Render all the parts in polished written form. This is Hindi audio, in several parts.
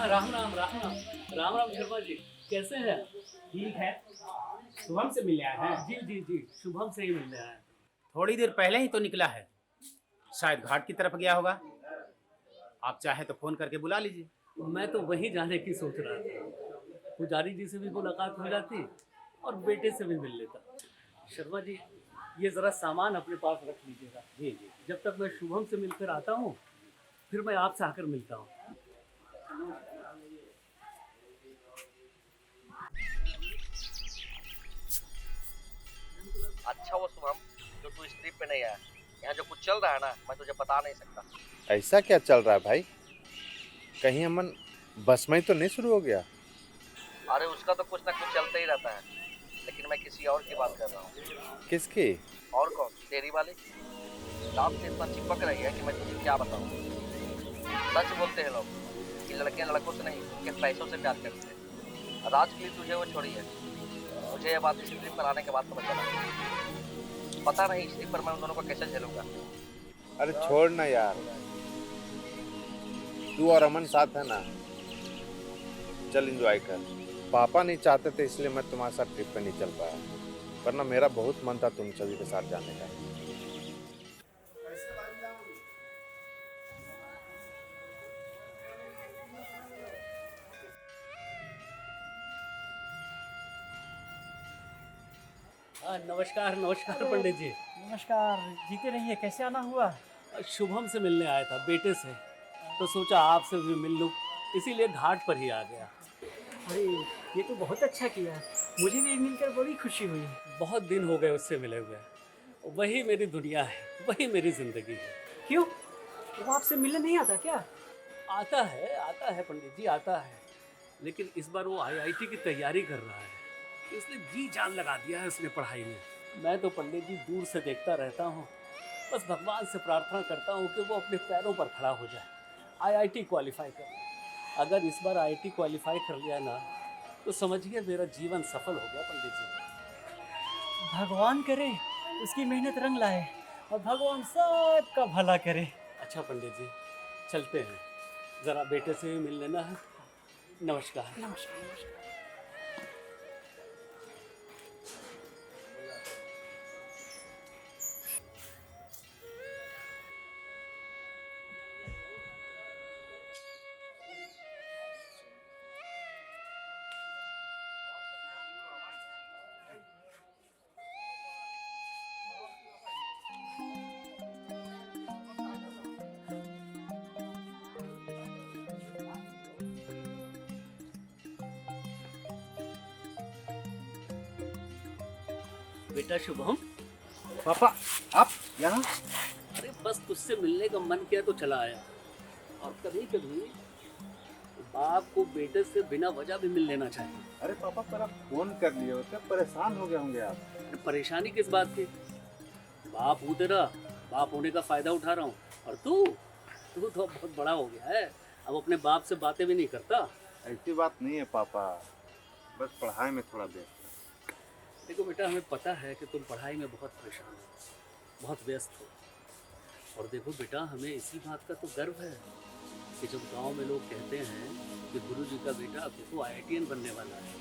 हाँ, राम राम राम राम। राम राम शर्मा जी, कैसे हैं? ठीक है। शुभम से मिल आया है। जी जी जी, शुभम से ही मिलने आया। थोड़ी देर पहले ही तो निकला है, शायद घाट की तरफ गया होगा। आप चाहे तो फोन करके बुला लीजिए। मैं तो वहीं जाने की सोच रहा था। पुजारी जी से भी मुलाकात हो जाती और बेटे से भी मिल लेता। शर्मा जी, ये ज़रा सामान अपने पास रख लीजिएगा। जी जी, जब तक मैं शुभम से मिलकर आता हूँ, फिर मैं आपसे आकर मिलता हूँ। अच्छा वो शुभम जो तू इस ट्रिप पे नहीं आया। यहाँ जो कुछ चल रहा है ना, मैं तुझे बता नहीं सकता। ऐसा क्या चल रहा है भाई? कहीं अमन बस में ही तो नहीं शुरू हो गया? अरे उसका तो कुछ ना कुछ चलता ही रहता है, लेकिन मैं किसी और की बात कर रहा हूँ। किसकी? और कौन? तेरी वाली। रात से इतना चिपक रही है कि मैं तुझे क्या बताऊँ। सच बोलते हैं लोग कि लड़के लड़कों से नहीं, उनके पैसों से प्यार करते हैं। और आज के लिए तुझे वो छोड़ी है। मुझे ये बात इस ट्रिप पर आने के बाद पता चला। पता नहीं इस ट्रिप पर मैं उन दोनों को कैसे झेलूंगा। अरे छोड़ ना यार, तू और अमन साथ है ना, चल एंजॉय कर। पापा नहीं चाहते थे इसलिए मैं तुम्हारे साथ ट्रिप पे नहीं चल पाया, वरना मेरा बहुत मन था तुम सभी के साथ जाने का। हाँ, नमस्कार नमस्कार पंडित जी। नमस्कार। जीते रहिए। कैसे आना हुआ? शुभम से मिलने आया था, बेटे से। तो सोचा आपसे भी मिल लूँ, इसीलिए घाट पर ही आ गया। अरे ये तो बहुत अच्छा किया, मुझे भी मिलकर बड़ी खुशी हुई। बहुत दिन हो गए उससे मिले हुए। वही मेरी दुनिया है, वही मेरी ज़िंदगी है। क्यों, वो आपसे मिलने नहीं आता क्या? आता है पंडित जी, आता है। लेकिन इस बार वो आईआईटी की तैयारी कर रहा है, इसलिए जी जान लगा दिया है उसने पढ़ाई में। मैं तो पंडित जी दूर से देखता रहता हूँ, बस भगवान से प्रार्थना करता हूँ कि वो अपने पैरों पर खड़ा हो जाए, आईआईटी क्वालिफाई कर। अगर इस बार आईआईटी क्वालिफाई कर लिया ना, तो समझिए मेरा जीवन सफल हो गया पंडित जी। भगवान करे उसकी मेहनत रंग लाए और भगवान सबका भला करे। अच्छा पंडित जी, चलते हैं, ज़रा बेटे से भी मिल लेना है। नमस्कार। नमस्कार नमस्कार। बेटा शुभम, पापा आप यहाँ? अरे बस तुझसे मिलने का मन किया तो चला आया। और कभी कभी बाप को बेटे से बिना वजह भी मिल लेना चाहिए। अरे पापा पर आप फोन कर लिए होते, परेशान हो गए होंगे आप। अरे परेशानी किस बात की? बाप हूँ तेरा, बाप होने का फायदा उठा रहा हूँ। और तू तू तो अब बहुत बड़ा हो गया है, अब अपने बाप से बातें भी नहीं करता। ऐसी बात नहीं है पापा, बस पढ़ाई में थोड़ा व्यस्त। देखो बेटा, हमें पता है कि तुम पढ़ाई में बहुत परेशान हो, बहुत व्यस्त हो। और देखो बेटा, हमें इसी बात का तो गर्व है कि जब गांव में लोग कहते हैं कि गुरु जी का बेटा तो आईआईटीएन बनने वाला है,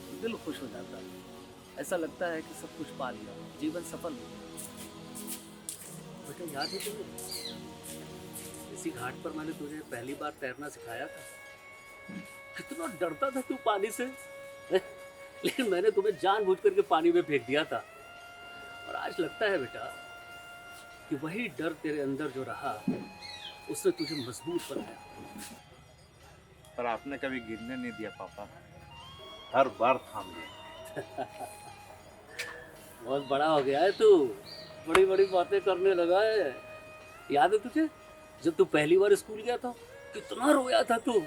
तो दिल खुश हो जाता है। ऐसा लगता है कि सब कुछ पा लिया, जीवन सफल हो गया। बेटा याद है तुम्हें, इसी घाट पर मैंने तुझे पहली बार तैरना सिखाया था। कितना डरता था तू पानी से, लेकिन मैंने तुम्हें जानबूझ करके पानी में फेंक दिया था। और आज लगता है बेटा कि वही डर तेरे अंदर जो रहा, उसने तुझे मजबूत बनाया। पर आपने कभी गिरने नहीं दिया पापा, हर बार थाम लिया। बहुत बड़ा हो गया है तू, बड़ी बड़ी बातें करने लगा है। याद है तुझे जब तू पहली बार स्कूल गया था, कितना रोया था तू,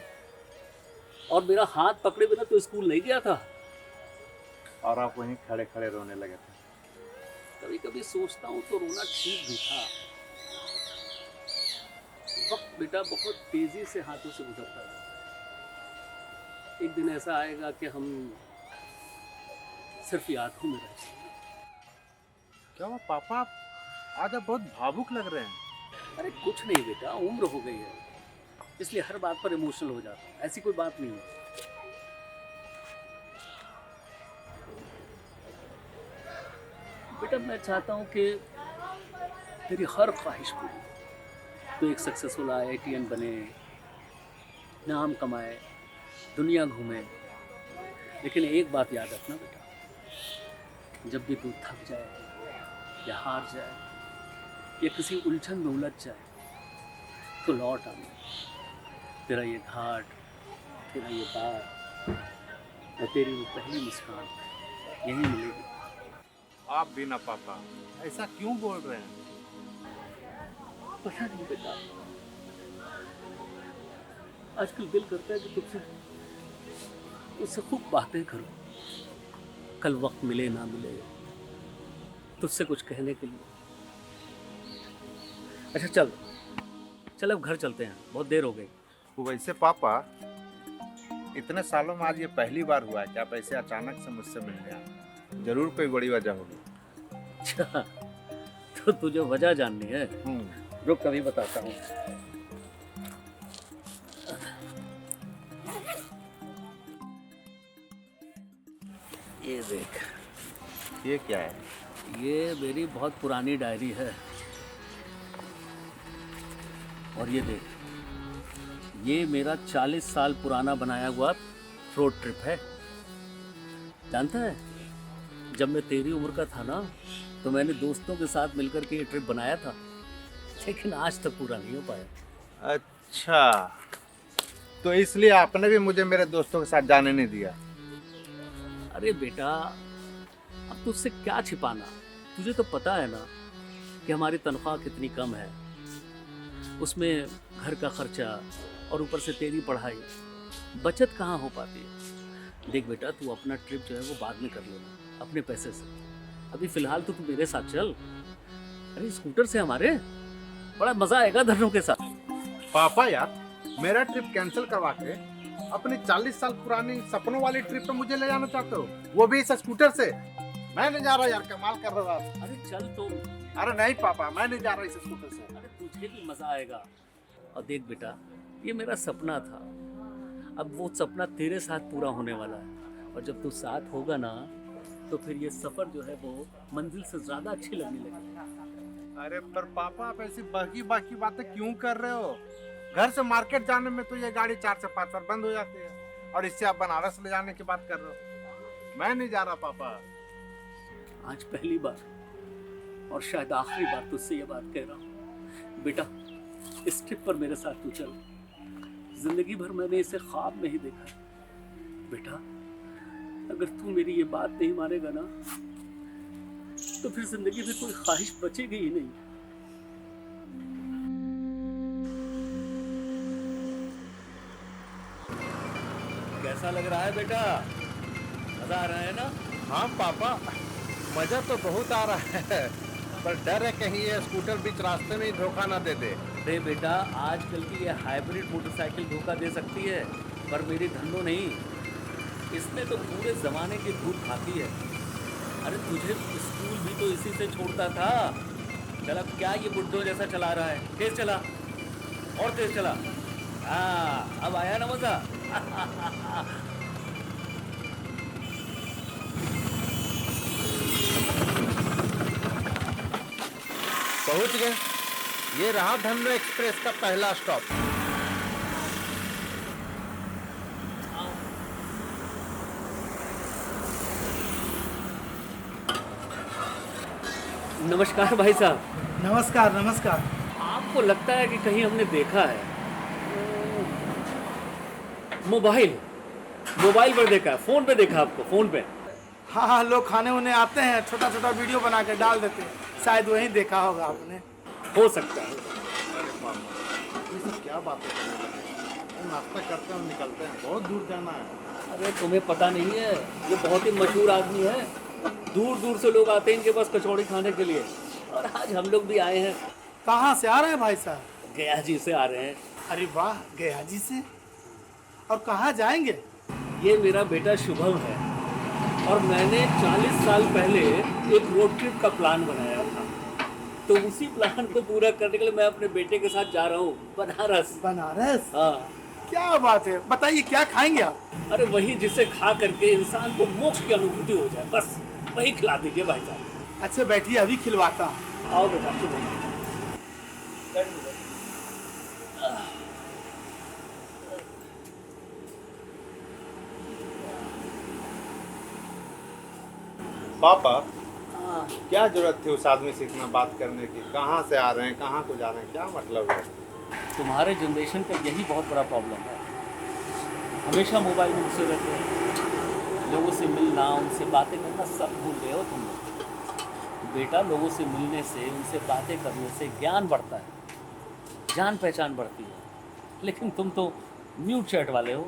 और मेरा हाथ पकड़े बिना तू स्कूल नहीं गया था। और आप वहीं खड़े खड़े रोने लगे थे। कभी कभी सोचता हूँ तो रोना ठीक भी था। वक्त बेटा बहुत तेजी से हाथों से गुजरता है। एक दिन ऐसा आएगा कि हम सिर्फ यादों में रह जाएंगे। क्या हुआ पापा, आज आप बहुत भावुक लग रहे हैं। अरे कुछ नहीं बेटा, उम्र हो गई है, इसलिए हर बात पर इमोशनल हो जाता हूँ। ऐसी कोई बात नहीं है। बेटा मैं चाहता हूँ कि तेरी हर ख्वाहिश पूरी, तो एक सक्सेसफुल IITian बने, नाम कमाए, दुनिया घूमे। लेकिन एक बात याद रखना बेटा, जब भी तू थक जाए या हार जाए या किसी उलझन में उलझ जाए तो लौट आना। तेरा ये घाट, तेरा ये बार और तेरी वो पहली मुस्कान यहीं मिलेगी। आप भी ना पापा ऐसा क्यों बोल रहे हैं? पता नहीं बेटा, आजकल दिल करता है कि तुझसे उससे खूब बातें करो। कल वक्त मिले ना मिले, तुझसे कुछ कहने के लिए। अच्छा चल चल अब घर चलते हैं, बहुत देर हो गई। वैसे पापा, इतने सालों में आज ये पहली बार हुआ है कि आप ऐसे अचानक से मुझसे मिलने आए। जरूर कोई बड़ी वजह होगी। अच्छा तो तुझे वजह जाननी है? रुक कभी बताता हूँ। ये देख, ये क्या है? ये मेरी बहुत पुरानी डायरी है। और ये देख, ये मेरा 40 साल पुराना बनाया हुआ रोड ट्रिप है। जानता है, जब मैं तेरी उम्र का था ना, तो मैंने दोस्तों के साथ मिलकर के ये ट्रिप बनाया था, लेकिन आज तक पूरा नहीं हो पाया। अच्छा, तो इसलिए आपने भी मुझे मेरे दोस्तों के साथ जाने नहीं दिया? अरे बेटा, अब तुझसे क्या छिपाना, तुझे तो पता है ना कि हमारी तनख्वाह कितनी कम है, उसमें घर का खर्चा और ऊपर से तेरी पढ़ाई, बचत कहाँ हो पाती है। देख बेटा, तू अपना ट्रिप जो है वो बाद में कर लेना अपने पैसे से। अभी फिलहाल तो तू मेरे साथ चल। अरे स्कूटर से हमारे बड़ा मजा आएगा धरनों के साथ। पापा यार, मेरा ट्रिप कैंसिल करवा के अपनी 40 साल पुरानी सपनों वाली ट्रिप पे मुझे ले जाना चाहते हो, वो भी इस स्कूटर से? मैं नहीं जा रहा यार, कमाल कर रहा था। अरे चल तो। अरे नहीं पापा, मैं नहीं जा रहा इस स्कूटर से। अरे तुझे भी मजा आएगा। और देख बेटा, ये मेरा सपना था, अब वो सपना तेरे साथ पूरा होने वाला है। और जब तू साथ होगा ना, तो फिर ये सफर जो है वो मंजिल से ज्यादा अच्छी लगने लगेगी। अरे पर पापा, आप ऐसी बाकी बाकी बातें क्यों कर रहे हो? घर से मार्केट जाने में तो ये गाड़ी 4 से 5 बार बंद हो जाती है, और इससे आप बनारस ले जाने की बात कर रहे हो। मैं नहीं जा रहा पापा। आज पहली बार और शायद आखिरी बार तुझसे ये बात कह रहा हूँ। बेटा, इस ट्रिप पर मेरे साथ तू चल। जिंदगी भर मैंने इसे ख्वाब में ही देखा। बेटा, अगर तू मेरी ये बात नहीं मानेगा ना, तो फिर जिंदगी में कोई ख्वाहिश बचेगी ही नहीं। कैसा लग रहा है बेटा? मजा आ रहा है ना? हाँ पापा, मजा तो बहुत आ रहा है, पर डर है कहीं ये स्कूटर बीच रास्ते में ही धोखा ना दे दे। अरे बेटा, आजकल की ये हाइब्रिड मोटरसाइकिल धोखा दे सकती है, पर मेरी धन्नो नहीं। इसने तो पूरे जमाने की धूल खाती है। अरे तुझे स्कूल भी तो इसी से छोड़ता था। चल अब क्या ये बुड्ढो जैसा चला रहा है? तेज चला, और तेज चला। हाँ, अब आया ना मजा? पहुंच गए। ये रहा धन्नो एक्सप्रेस का पहला स्टॉप। नमस्कार भाई साहब। नमस्कार नमस्कार। आपको लगता है कि कहीं हमने देखा है? मोबाइल पर देखा है, फोन पे देखा आपको, फोन पे। हाँ हाँ, लोग खाने उन्हें आते हैं, छोटा छोटा वीडियो बना के डाल देते हैं, शायद वहीं देखा होगा आपने। हो सकता है। ये सब क्या बातें करने लगे? नाश्ता करते हैं और निकलते हैं, बहुत दूर जाना है। अरे तुम्हें पता नहीं है, ये बहुत ही मशहूर आदमी है। दूर दूर से लोग आते हैं इनके पास कचौड़ी खाने के लिए, और आज हम लोग भी आए हैं। कहाँ से आ रहे हैं भाई साहब? गया जी से आ रहे हैं। अरे वाह, गया जी से? और कहाँ जाएंगे? ये मेरा बेटा शुभम है, और मैंने 40 साल पहले एक रोड ट्रिप का प्लान बनाया था। तो उसी प्लान को पूरा करने के लिए मैं अपने बेटे के साथ जा रहा हूँ बनारस। बनारस? हाँ। क्या बात है, बताइए क्या खाएंगे आप? अरे वही जिसे खा करके इंसान को मोक्ष की अनुभूति हो जाए, बस वही खिला दीजिए भाई साहब। अच्छा बैठिए, अभी खिलवाता हूँ। आओ बेटा, सुनो। पापा, हाँ, क्या जरूरत थी उस आदमी से इतना बात करने की? कहाँ से आ रहे हैं, कहाँ को जा रहे हैं, क्या मतलब है? तुम्हारे जनरेशन का यही बहुत बड़ा प्रॉब्लम है। हमेशा मोबाइल में घुसे रहते हो, लोगों से मिलना, उनसे बातें करना सब भूल गए हो तुम लोग। बेटा, लोगों से मिलने से, उनसे बातें करने से ज्ञान बढ़ता है, जान पहचान बढ़ती है। लेकिन तुम तो म्यूट चैट वाले हो।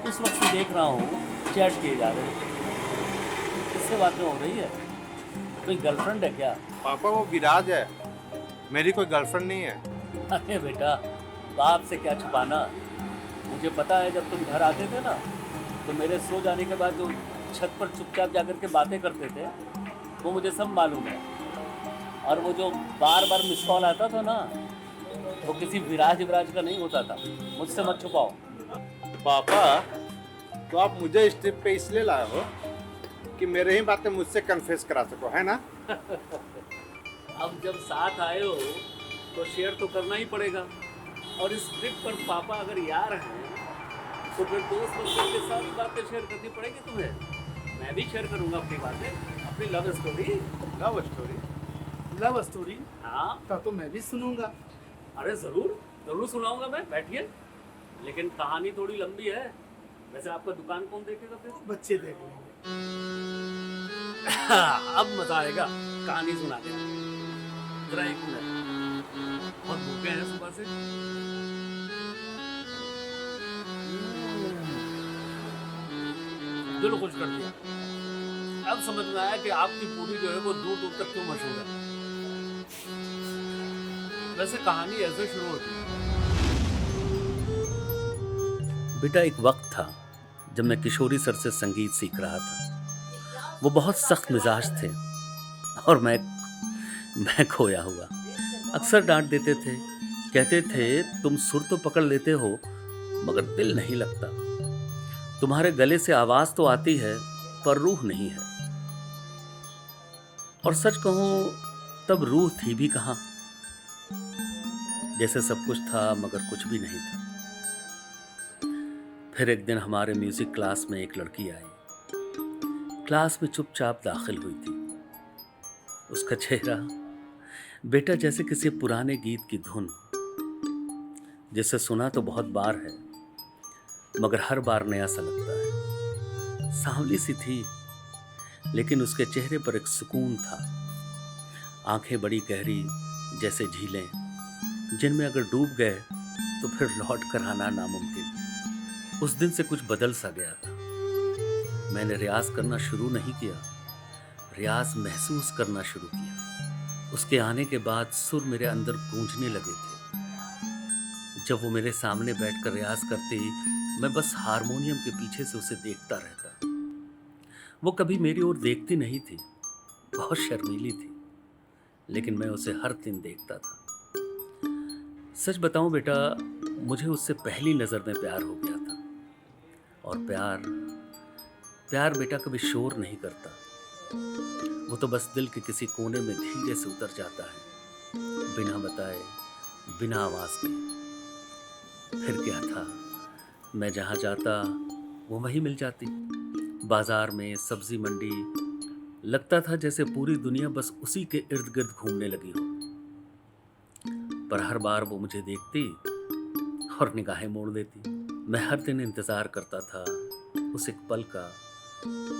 उस वक्त से देख रहा हूँ चैट किए जा रहे हो। किससे बातें हो रही है? कोई गर्लफ्रेंड है क्या? पापा वो विराज है, मेरी कोई गर्लफ्रेंड नहीं है। अरे बेटा, बाप से क्या छुपाना। मुझे पता है जब तुम घर आते थे ना, तो मेरे सो जाने के बाद जो छत पर चुपचाप जाकर के बातें करते थे, वो मुझे सब मालूम है। और वो जो बार बार मिस कॉल आता था ना, वो किसी विराज का नहीं होता था। मुझसे मत छुपाओ। पापा, तो आप मुझे इस ट्रिप पे इसलिए लाए हो कि मेरे ही बातें मुझसे कन्फेस करा सको, है ना? अब जब साथ आए हो तो शेयर तो करना ही पड़ेगा। और इस ट्रिप पर पापा अगर यार हैं, तो फिर दोस्त लोगों के साथ बातें शेयर करनी पड़ेगी तुम्हें। मैं भी शेयर करूंगा अपनी बातें, अपनी love story. Love story? Love story? हाँ, तब तो मैं भी सुनूंगा। अरे जरूर जरूर सुनाऊंगा मैं, बैठिए। लेकिन कहानी थोड़ी लंबी है। वैसे आपका दुकान कौन देखेगा फिर? बच्चे देख लेंगे। अब मजा आएगा कहानी सुनाने में। जरा एक मिनट, बहुत भूखे हैं सुबह से। दिल खुश कर दिया। अब समझ में आया कि आपकी पूरी जो है वो दूर दूर तक क्यों मशहूर है। वैसे कहानी ऐसे शुरू होती है। बेटा, एक वक्त था जब मैं किशोरी सर से संगीत सीख रहा था। वो बहुत सख्त मिजाज थे और मैं खोया हुआ। अक्सर डांट देते थे, कहते थे तुम सुर तो पकड़ लेते हो मगर दिल नहीं लगता। तुम्हारे गले से आवाज तो आती है पर रूह नहीं है। और सच कहूं तब रूह थी भी कहां। जैसे सब कुछ था मगर कुछ भी नहीं था। फिर एक दिन हमारे म्यूजिक क्लास में एक लड़की आई। क्लास में चुपचाप दाखिल हुई थी। उसका चेहरा बेटा जैसे किसी पुराने गीत की धुन, जिसे सुना तो बहुत बार है मगर हर बार नया सा लगता है। सांवली सी थी लेकिन उसके चेहरे पर एक सुकून था। आंखें बड़ी गहरी जैसे झीलें, जिनमें अगर डूब गए तो फिर लौट कर आना नामुमकिन। उस दिन से कुछ बदल सा गया था। मैंने रियाज करना शुरू नहीं किया, रियाज महसूस करना शुरू किया। उसके आने के बाद सुर मेरे अंदर गूंजने लगे थे। जब वो मेरे सामने बैठकर रियाज करती, मैं बस हारमोनियम के पीछे से उसे देखता रहता। वो कभी मेरी ओर देखती नहीं थी, बहुत शर्मीली थी, लेकिन मैं उसे हर दिन देखता था। सच बताऊं बेटा, मुझे उससे पहली नज़र में प्यार हो गया था। और प्यार बेटा कभी शोर नहीं करता। वो तो बस दिल के किसी कोने में धीरे से उतर जाता है, बिना बताए, बिना आवाज के। फिर क्या था, मैं जहाँ जाता वो वहीं मिल जाती। बाजार में, सब्जी मंडी, लगता था जैसे पूरी दुनिया बस उसी के इर्द गिर्द घूमने लगी हो। पर हर बार वो मुझे देखती और निगाहें मोड़ देती। मैं हर दिन इंतज़ार करता था उस एक पल का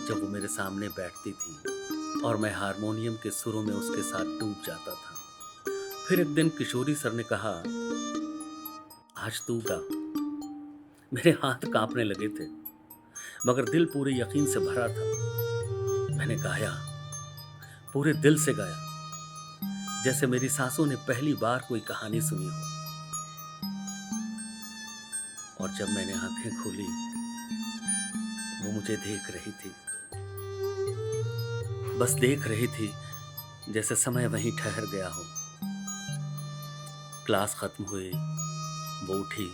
जब वो मेरे सामने बैठती थी और मैं हारमोनियम के सुरों में उसके साथ डूब जाता था। फिर एक दिन किशोरी सर ने कहा, आज तू गा। मेरे हाथ कांपने लगे थे मगर दिल पूरे यकीन से भरा था। मैंने गाया, पूरे दिल से गाया, जैसे मेरी सांसों ने पहली बार कोई कहानी सुनी हो। और जब मैंने आंखें खोली, वो मुझे देख रही थी, बस देख रही थी जैसे समय वहीं ठहर गया हो। क्लास खत्म हुई, वो उठी,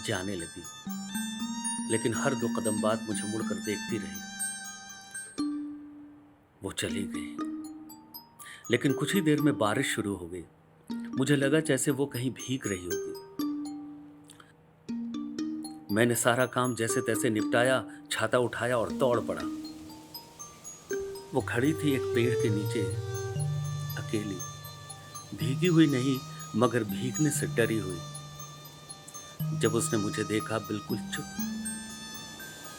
जाने लगी, लेकिन हर 2 कदम बाद मुझे मुड़कर देखती रही। वो चली गई, लेकिन कुछ ही देर में बारिश शुरू हो गई। मुझे लगा जैसे वो कहीं भीग रही होगी। मैंने सारा काम जैसे तैसे निपटाया, छाता उठाया और दौड़ पड़ा। वो खड़ी थी एक पेड़ के नीचे, अकेली, भीगी हुई नहीं मगर भीगने से डरी हुई। जब उसने मुझे देखा, बिल्कुल चुप,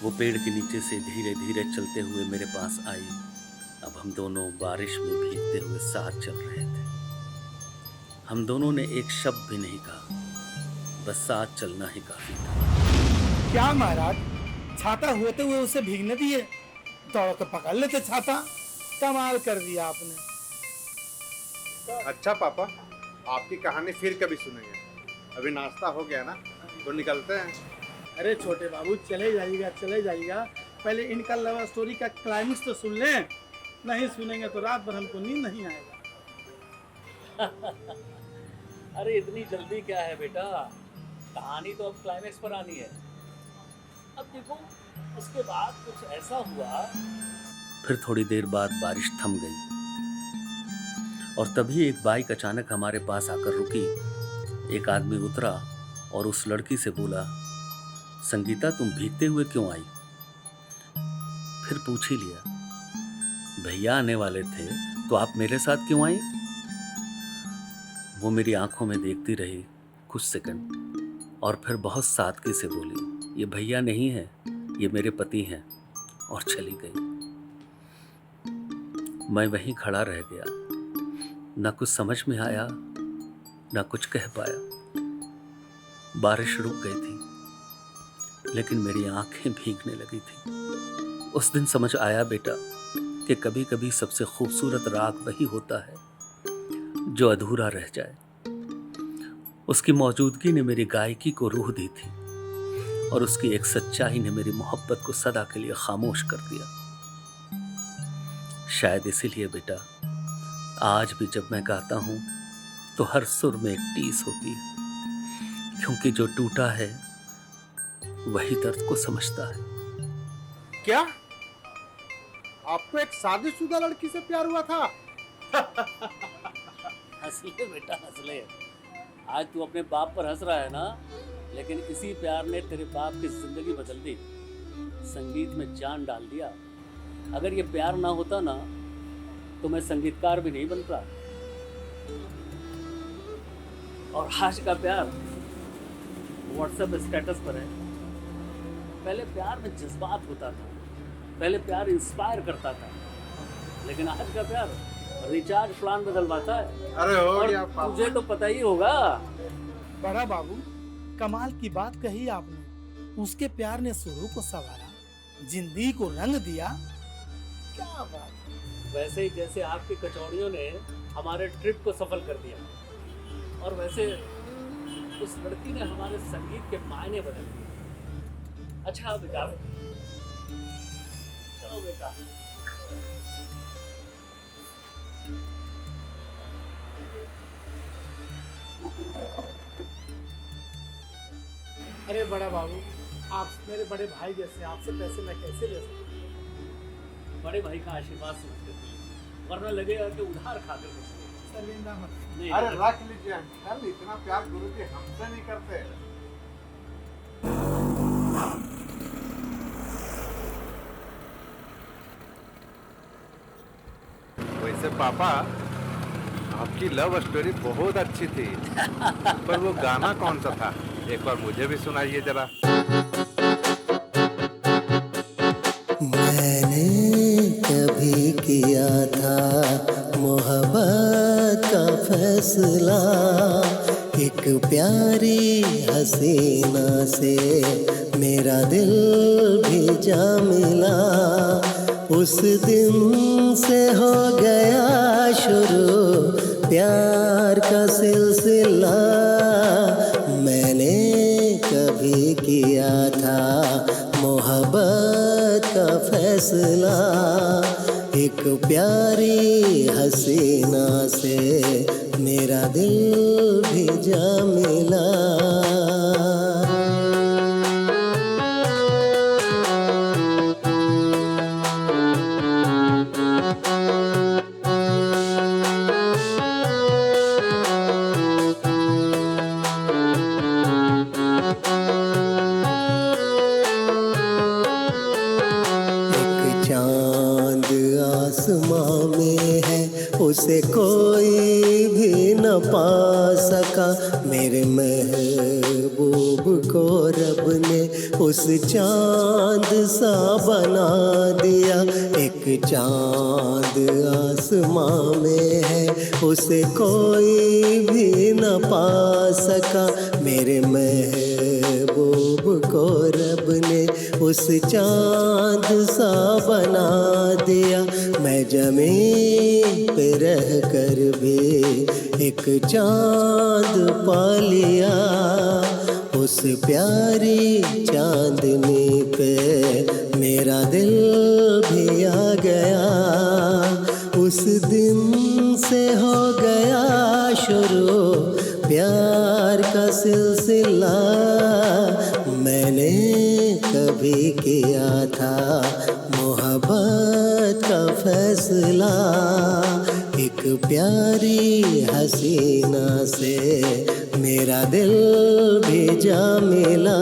वो पेड़ के नीचे से धीरे धीरे चलते हुए मेरे पास आई। अब हम दोनों बारिश में भीगते हुए साथ चल रहे थे। हम दोनों ने एक शब्द भी नहीं कहा, बस साथ चलना ही काफी था। क्या महाराज, छाता होते हुए उसे भीगने दिए? दौड़ के पकड़ लेते छाता। कमाल कर दिया आपने। अच्छा पापा, आपकी कहानी फिर कभी सुनेंगे। अभी नाश्ता हो गया ना, तो निकलते हैं। अरे छोटे बाबू, चले जाइएगा। पहले इनका लव स्टोरी का क्लाइमेक्स तो सुन लें। नहीं सुनेंगे तो रात भर हमको नींद नहीं आएगा। अरे इतनी जल्दी क्या है बेटा, कहानी तो अब क्लाइमेक्स पर आनी है। अब देखो, उसके बाद कुछ ऐसा हुआ। फिर थोड़ी देर बाद बारिश थम गई और तभी एक बाइक अचानक हमारे पास आकर रुकी। एक आदमी उतरा और उस लड़की से बोला, संगीता तुम भीगते हुए क्यों आई? फिर पूछ ही लिया, भैया आने वाले थे तो आप मेरे साथ क्यों आई? वो मेरी आंखों में देखती रही कुछ सेकंड और फिर बहुत सादगी से बोली, ये भैया नहीं है, ये मेरे पति हैं, और चली गई। मैं वहीं खड़ा रह गया, ना कुछ समझ में आया, ना कुछ कह पाया। बारिश रुक गई थी, लेकिन मेरी आंखें भीगने लगी थी। उस दिन समझ आया बेटा कि कभी कभी सबसे खूबसूरत राग वही होता है जो अधूरा रह जाए। उसकी मौजूदगी ने मेरी गायकी को रूह दी थी और उसकी एक सच्चाई ने मेरी मोहब्बत को सदा के लिए खामोश कर दिया। शायद इसीलिए बेटा आज भी जब मैं गाता हूं तो हर सुर में एक टीस होती है, क्योंकि जो टूटा है वही दर्द को समझता है। क्या आपको एक शादीशुदा लड़की से प्यार हुआ था? हंस ले बेटा, हंस ले। आज तू अपने बाप पर हंस रहा है ना, लेकिन इसी प्यार ने तेरे बाप की जिंदगी बदल दी, संगीत में जान डाल दिया। अगर ये प्यार ना होता ना तो मैं संगीतकार भी नहीं बनता। और आज का प्यार व्हाट्सएप स्टेटस पर है। पहले प्यार में जज्बात होता था, पहले प्यार इंस्पायर करता था, लेकिन आज का प्यार रिचार्ज प्लान बदलवाता है। अरे हो और गया पापा। तुझे तो पता ही होगा। बड़ा बाबू, कमाल की बात कही आपने। उसके प्यार ने सुरों को संवारा, जिंदगी को रंग दिया। क्या बात है। वैसे ही जैसे आपकी कचौड़ियों ने हमारे ट्रिप को सफल कर दिया, और वैसे उस लड़की ने हमारे संगीत के मायने बदल दिए। अच्छा बेटा, चलो बेटा। अरे बड़ा बाबू, आप मेरे बड़े भाई जैसे, आपसे पैसे मैं कैसे ले सकता? बड़े भाई का आशीर्वाद सुनते, वरना लगेगा कि उधार खाते कुछ शर्मिंदा मत। नहीं। अरे रख लीजिए अंकल, इतना प्यार गुरुजी हमसे नहीं करते। वैसे पापा, आपकी लव स्टोरी बहुत अच्छी थी, पर वो गाना कौन सा था? एक बार मुझे भी सुनाइए जरा। मैंने कभी किया था मोहब्बत का फैसला, एक प्यारी हसीना से मेरा दिल भी जा मिला। उस दिन से हो गया शुरू प्यार का सिलसिला। मैंने कभी किया था मोहब्बत का का फैसला, एक प्यारी हसीना से मेरा दिल भी जा मिला। चांद आसमां में है, उसे कोई भी न पा सका। मेरे महबूब को रब ने उस चांद सा बना दिया। एक चांद आसमां में है, उसे कोई भी न पा सका। मेरे महबूब को रब ने उस चांद सा बना दिया। मैं जमीन पे रह कर भी एक चांद पा लिया। उस प्यारी चांदनी पे मेरा दिल भी आ गया। उस दिन से हो गया शुरू प्यार का सिलसिला। मैंने कभी किया था मोहब्बत का फैसला, एक प्यारी हसीना से मेरा दिल भी जा मिला।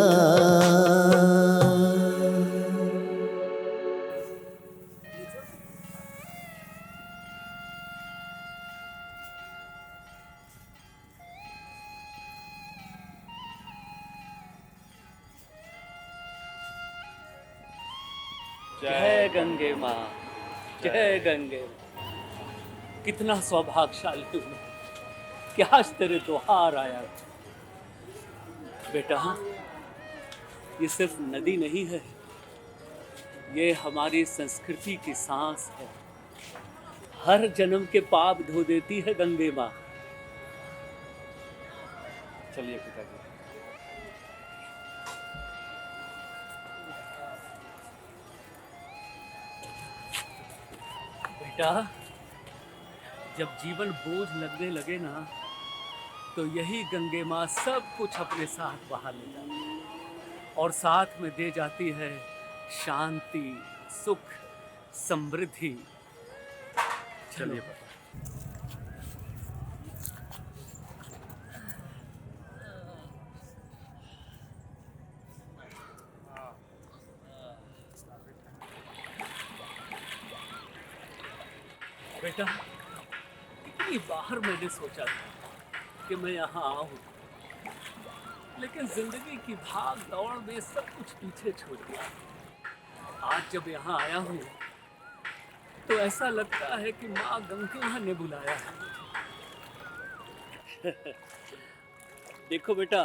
जय गंगे माँ, जय गंगे माँ। कितना सौभाग्यशाली हूँ मैं कि आज तेरे द्वार आया। बेटा, ये सिर्फ नदी नहीं है, ये हमारी संस्कृति की सांस है। हर जन्म के पाप धो देती है गंगे माँ। चलिए पिताजी। बेटा, जब जीवन बोझ लगने लगे ना, तो यही गंगे माँ सब कुछ अपने साथ बहा ले जाती है और साथ में दे जाती है शांति, सुख, समृद्धि। चलिए बेटा। बेटा, इतनी बार मैंने सोचा था कि मैं यहाँ आऊँ, लेकिन जिंदगी की भाग दौड़ में सब कुछ पीछे छोड़ दिया। आज जब यहाँ आया हूँ तो ऐसा लगता है कि माँ गंगा ने बुलाया है। देखो बेटा,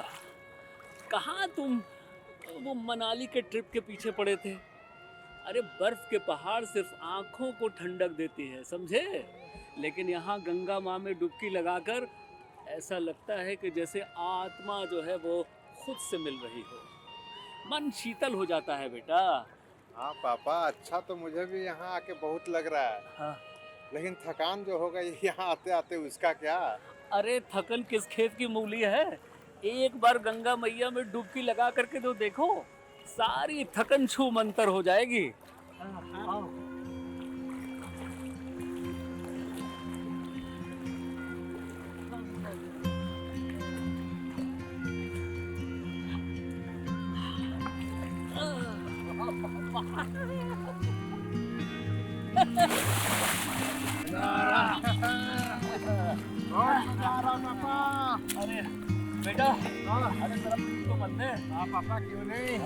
कहाँ तुम वो मनाली के ट्रिप के पीछे पड़े थे? अरे बर्फ के पहाड़ सिर्फ आंखों को ठंडक देती है, समझे? लेकिन यहाँ गंगा माँ में डुबकी लगाकर ऐसा लगता है कि जैसे आत्मा जो है वो खुद से मिल रही हो। मन शीतल हो जाता है बेटा। हाँ पापा, अच्छा तो मुझे भी यहाँ आके बहुत लग रहा है। हाँ। लेकिन थकान जो हो गई यहाँ आते आते, उसका क्या? अरे थकन किस खेत की मूली है? एक बार गंगा मैया में डुबकी लगा करके तो देखो, सारी थकन छू मंतर हो जाएगी। आओ। अरे बेटा, अरे जरा तो मन दे। हाँ पापा, क्यों नहीं?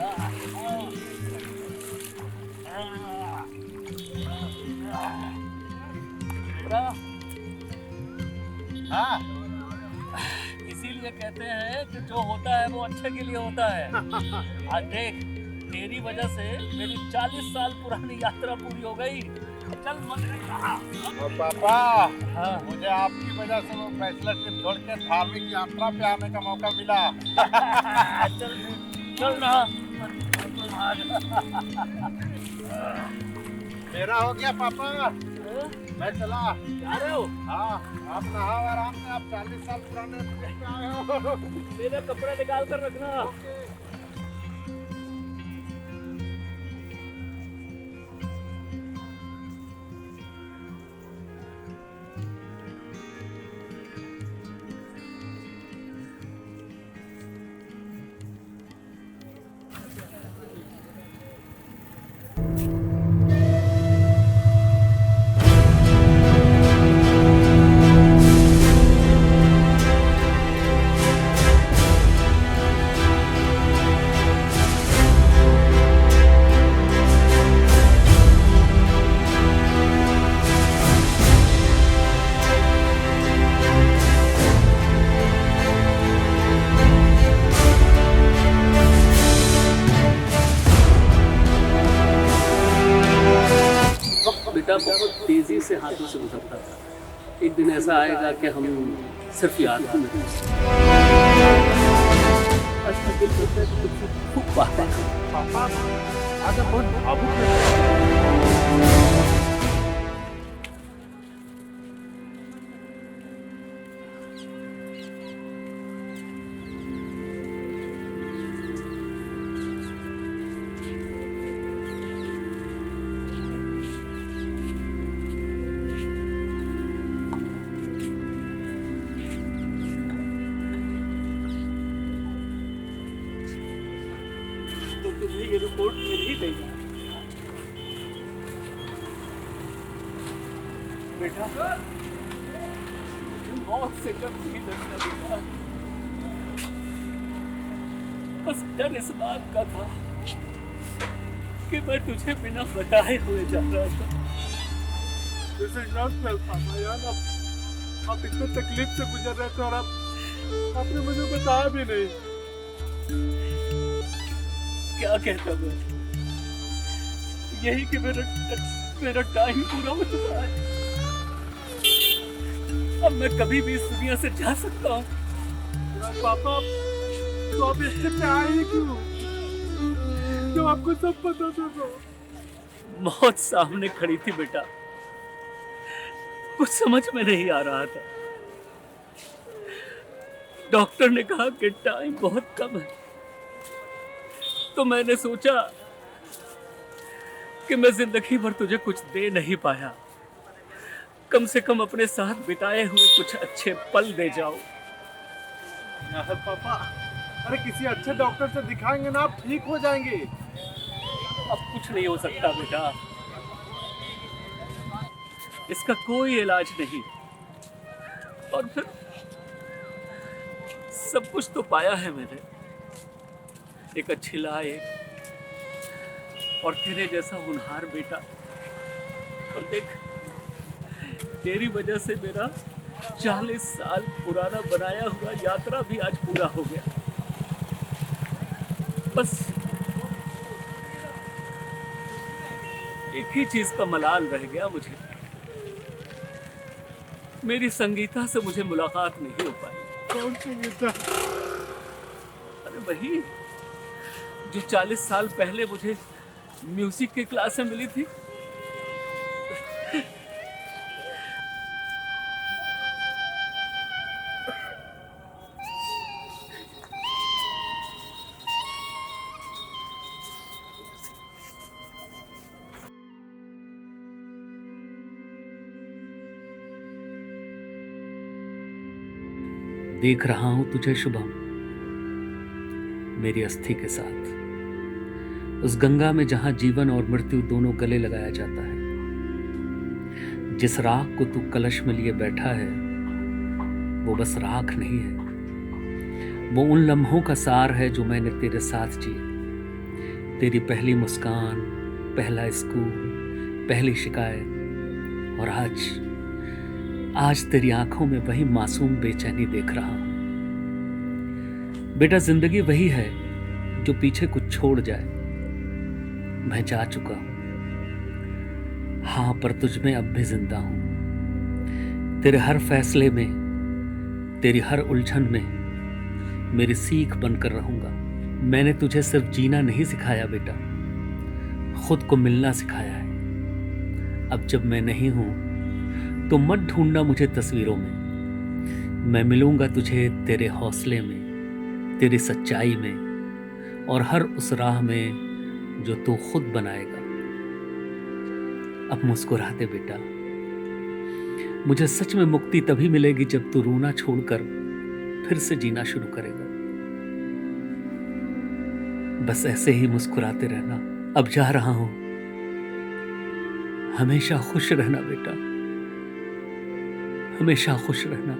हाँ, इसीलिए कहते हैं कि जो होता है वो अच्छे के लिए होता है। आज देख, तेरी वजह से मेरी 40 साल पुरानी यात्रा पूरी हो गई। चल मन। और पापा, हाँ। मुझे आपकी वजह से वो बैचलर ट्रिप छोड़ के धार्मिक यात्रा पे आने का मौका मिला। चल चल ना। मेरा हो गया पापा, मैं चला। जा रहे हो? हाँ, आप नहाओ आराम से, आप 40 साल पुराने में आए हो। मेरा कपड़ा निकाल कर रखना। बेटा बहुत तेजी से हाथों से गुजरता था। एक दिन ऐसा आएगा कि हम सिर्फ याद ही नहीं। आज का दिल करता है कि तुमसे खूब बातें करूं। पापा, आज आप बहुत भावुक लग रहे हैं। तो तुम्हें ये रिपोर्ट मिल ही गई बेटा। मौत से कब नहीं डरना बेटा। बस डर इस बात का था कि मैं तुझे बिना बताए हुए जा रहा था। This is not well, पापा यार, आप इतने तकलीफ से गुजर रहे थे और आपने मुझे बताया भी नहीं। क्या कहता मैं? यही कि मेरा टाइम पूरा हो चुका है। अब मैं कभी भी इस दुनिया से जा सकता हूँ। पापा, तो आप इससे पे आए ही क्यों? जब आपको सब पता था तो। मौत सामने खड़ी थी बेटा, कुछ समझ में नहीं आ रहा था। डॉक्टर ने कहा कि टाइम बहुत कम है, तो मैंने सोचा कि मैं जिंदगी भर तुझे कुछ दे नहीं पाया, कम से कम अपने साथ बिताए हुए कुछ अच्छे पल दे जाओ। यार पापा, अरे किसी अच्छे डॉक्टर से दिखाएंगे ना, आप ठीक हो जाएंगे। अब कुछ नहीं हो सकता बेटा, इसका कोई इलाज नहीं। और फिर सब कुछ तो पाया है मैंने, एक अच्छी लाइफ और तेरे जैसा होनहार बेटा। और देख, तेरी वजह से मेरा 40 साल पुराना बनाया हुआ यात्रा भी आज पूरा हो गया। बस एक ही चीज का मलाल रह गया मुझे, मेरी संगीता से मुझे मुलाकात नहीं हो पाई। कौन संगीता? अरे वही जो 40 साल पहले मुझे म्यूजिक की क्लास में मिली थी। देख रहा हूं तुझे शुभम, मेरी अस्थि के साथ उस गंगा में जहां जीवन और मृत्यु दोनों गले लगाया जाता है। जिस राख को तू कलश में लिए बैठा है वो बस राख नहीं है, वो उन लम्हों का सार है जो मैंने तेरे साथ जिए। तेरी पहली मुस्कान, पहला स्कूल, पहली शिकायत, और आज तेरी आंखों में वही मासूम बेचैनी देख रहा हूं। बेटा, जिंदगी वही है जो पीछे कुछ छोड़ जाए। मैं जा चुका हूं, हाँ, पर तुझ में अब भी जिंदा हूं। तेरे हर फैसले में, तेरी हर उलझन में मेरी सीख बनकर रहूंगा, मैंने तुझे सिर्फ जीना नहीं सिखाया बेटा, खुद को मिलना सिखाया है। अब जब मैं नहीं हूं तो मत ढूंढना मुझे तस्वीरों में, मैं मिलूंगा तुझे तेरे हौसले में, तेरी सच्चाई में और हर उस राह में जो तू खुद बनाएगा। अब मुस्कुरा दे बेटा, मुझे सच में मुक्ति तभी मिलेगी जब तू रोना छोड़कर फिर से जीना शुरू करेगा। बस ऐसे ही मुस्कुराते रहना। अब जा रहा हूं, हमेशा खुश रहना बेटा, हमेशा खुश रहना।